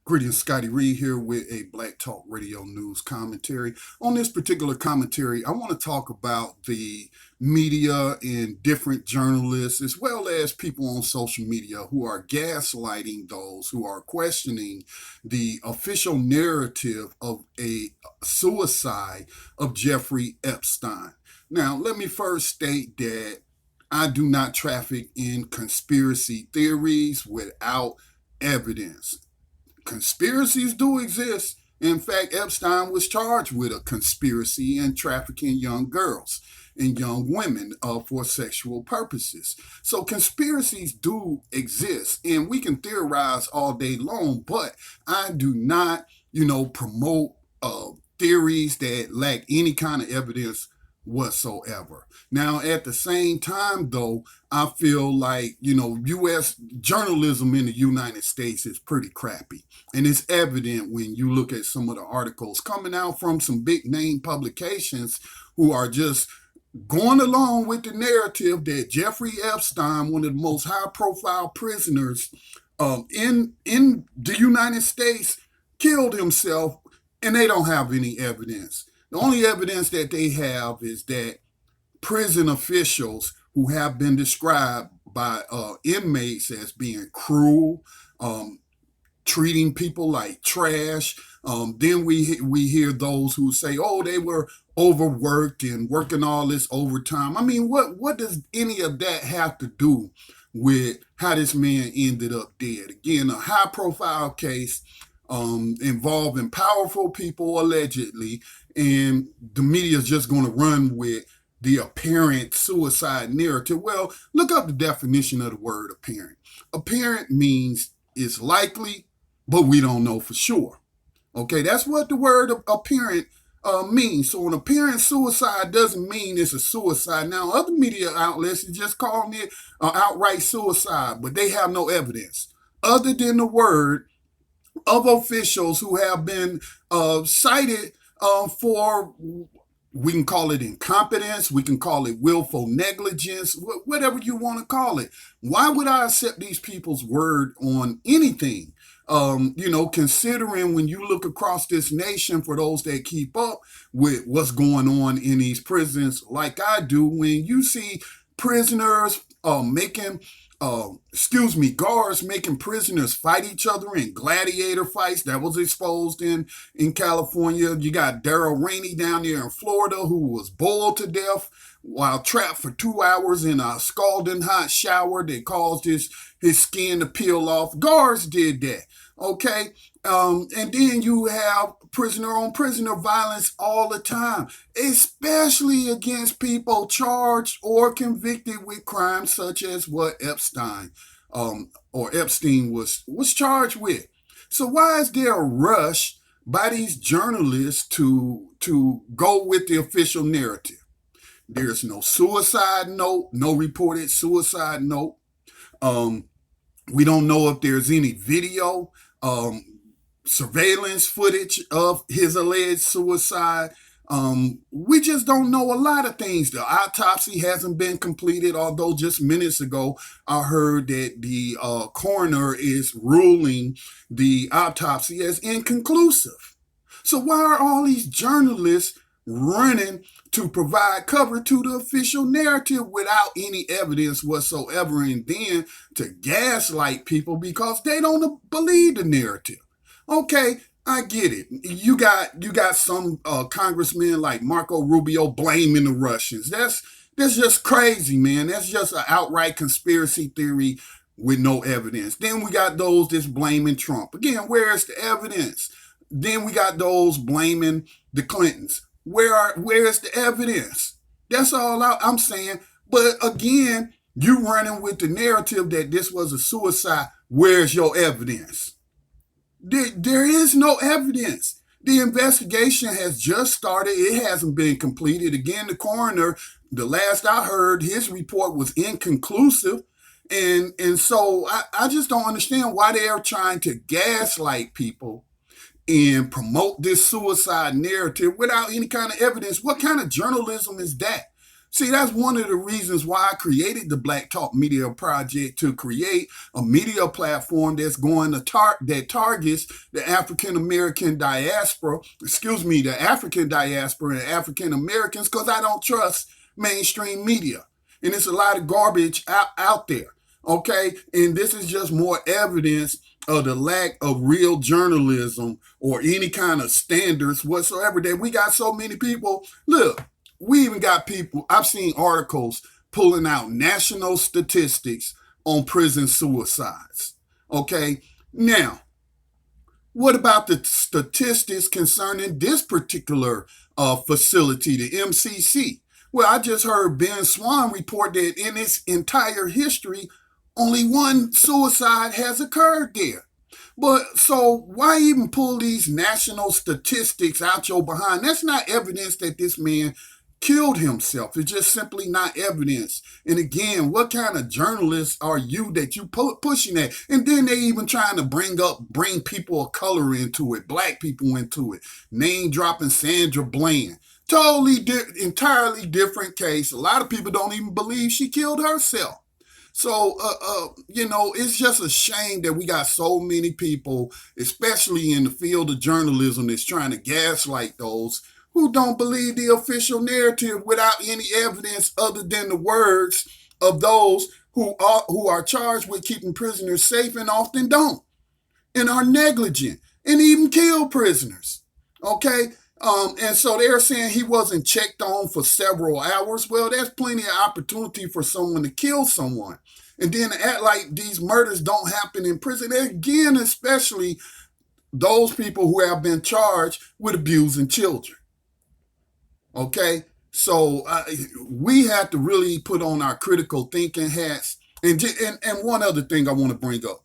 Greetings, Scotty Reed here with a Black Talk Radio News commentary. On this particular commentary, I want to talk about the media and different journalists, as well as people on social media who are gaslighting those who are questioning the official narrative of a suicide of Jeffrey Epstein. Now, let me first state that I do not traffic in conspiracy theories without evidence. Conspiracies do exist. In fact, Epstein was charged with a conspiracy and trafficking young girls and young women for sexual purposes. So conspiracies do exist, and we can theorize all day long, but I do not, promote theories that lack any kind of evidence whatsoever. Now, at the same time, though, I feel like, U.S. journalism in the United States is pretty crappy. And it's evident when you look at some of the articles coming out from some big name publications who are just going along with the narrative that Jeffrey Epstein, one of the most high profile prisoners in the United States, killed himself, and they don't have any evidence. The only evidence that they have is that prison officials who have been described by inmates as being cruel, treating people like trash. Then we hear those who say, "Oh, they were overworked and working all this overtime." I mean, what does any of that have to do with how this man ended up dead? Again, a high-profile case involving powerful people allegedly, and the media is just going to run with the apparent suicide narrative. Well, look up the definition of the word apparent. Apparent means it's likely, but we don't know for sure. Okay, that's what the word apparent means. So an apparent suicide doesn't mean it's a suicide. Now, other media outlets are just calling it outright suicide, but they have no evidence other than the word of officials who have been cited for, we can call it incompetence, we can call it willful negligence, whatever you want to call it. Why would I accept these people's word on anything? Considering when you look across this nation, for those that keep up with what's going on in these prisons, like I do, when you see prisoners guards making prisoners fight each other in gladiator fights. That was exposed in California. You got Daryl Rainey down there in Florida who was boiled to death while trapped for 2 hours in a scalding hot shower that caused his skin to peel off. Guards did that. Okay. And then you have prisoner on prisoner violence all the time, especially against people charged or convicted with crimes such as what Epstein was charged with. So why is there a rush by these journalists to go with the official narrative? There's no suicide note, no reported suicide note. We don't know if there's any video, surveillance footage of his alleged suicide. We just don't know a lot of things. The autopsy hasn't been completed, although just minutes ago I heard that the coroner is ruling the autopsy as inconclusive. So why are all these journalists running to provide cover to the official narrative without any evidence whatsoever, and then to gaslight people because they don't believe the narrative? Okay, I get it. You got some congressmen like Marco Rubio blaming the Russians. That's just crazy, man. That's just an outright conspiracy theory with no evidence. Then we got those that's blaming Trump. Again, where is the evidence? Then we got those blaming the Clintons. Where is the evidence? That's all I'm saying. But again, you running with the narrative that this was a suicide. Where's your evidence? There is no evidence. The investigation has just started. It hasn't been completed. Again, the coroner, the last I heard, his report was inconclusive. And so I just don't understand why they are trying to gaslight people and promote this suicide narrative without any kind of evidence. What kind of journalism is that? See, that's one of the reasons why I created the Black Talk Media Project, to create a media platform that's going to that targets the African American diaspora, the African diaspora and African Americans, because I don't trust mainstream media. And it's a lot of garbage out there. Okay. And this is just more evidence of the lack of real journalism or any kind of standards whatsoever, that we got so many people. Look, we even got people, I've seen articles pulling out national statistics on prison suicides. Okay. Now, what about the statistics concerning this particular facility, the MCC? Well, I just heard Ben Swan report that in its entire history, only one suicide has occurred there. But so why even pull these national statistics out your behind? That's not evidence that this man killed himself. It's just simply not evidence. And again, what kind of journalist are you that you pushing that? And then they even trying to bring people of color into it, black people into it, name dropping Sandra Bland. Entirely different case. A lot of people don't even believe she killed herself. So, it's just a shame that we got so many people, especially in the field of journalism, that's trying to gaslight those who don't believe the official narrative without any evidence other than the words of those who are charged with keeping prisoners safe and often don't, and are negligent and even kill prisoners. Okay? And so they're saying he wasn't checked on for several hours. Well, there's plenty of opportunity for someone to kill someone. And then act like these murders don't happen in prison. Again, especially those people who have been charged with abusing children. Okay? So we have to really put on our critical thinking hats. And one other thing I want to bring up.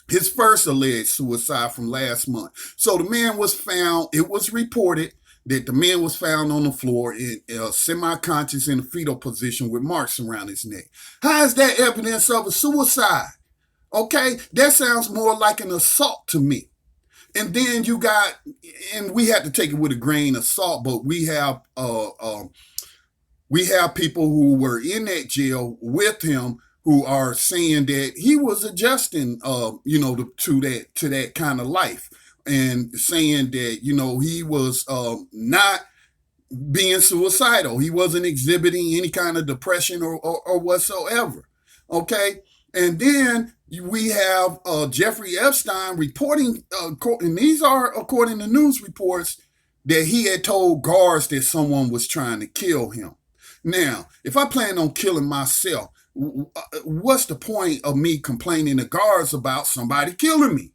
His first alleged suicide from last month. So the man was found, it was reported that the man was found on the floor in semi-conscious in a fetal position with marks around his neck. How is that evidence of a suicide? Okay, that sounds more like an assault to me. And then and we have to take it with a grain of salt, but we have people who were in that jail with him who are saying that he was adjusting, to that kind of life, and saying that, he was not being suicidal. He wasn't exhibiting any kind of depression or whatsoever. Okay. And then we have Jeffrey Epstein reporting, and these are according to news reports, that he had told guards that someone was trying to kill him. Now, if I plan on killing myself, what's the point of me complaining to guards about somebody killing me?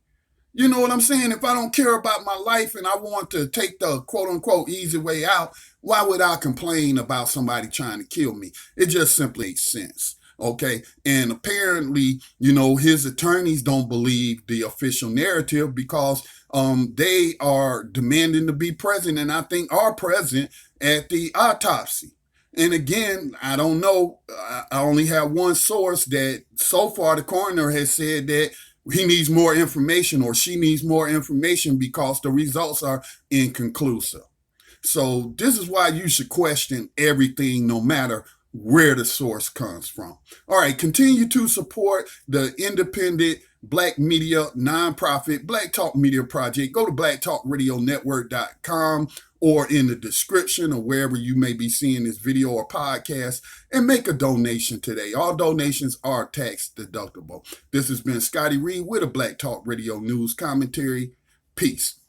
You know what I'm saying? If I don't care about my life and I want to take the quote unquote easy way out, why would I complain about somebody trying to kill me? It just simply makes sense. Okay. And apparently, his attorneys don't believe the official narrative because they are demanding to be present, and I think are present at the autopsy. And again, I don't know. I only have one source that so far the coroner has said that he needs more information or she needs more information because the results are inconclusive. So this is why you should question everything, no matter where the source comes from. All right, continue to support the independent Black media nonprofit Black Talk Media Project. Go to blacktalkradionetwork.com or in the description or wherever you may be seeing this video or podcast, and make a donation today. All donations are tax deductible. This has been Scotty Reed with a Black Talk Radio News Commentary. Peace.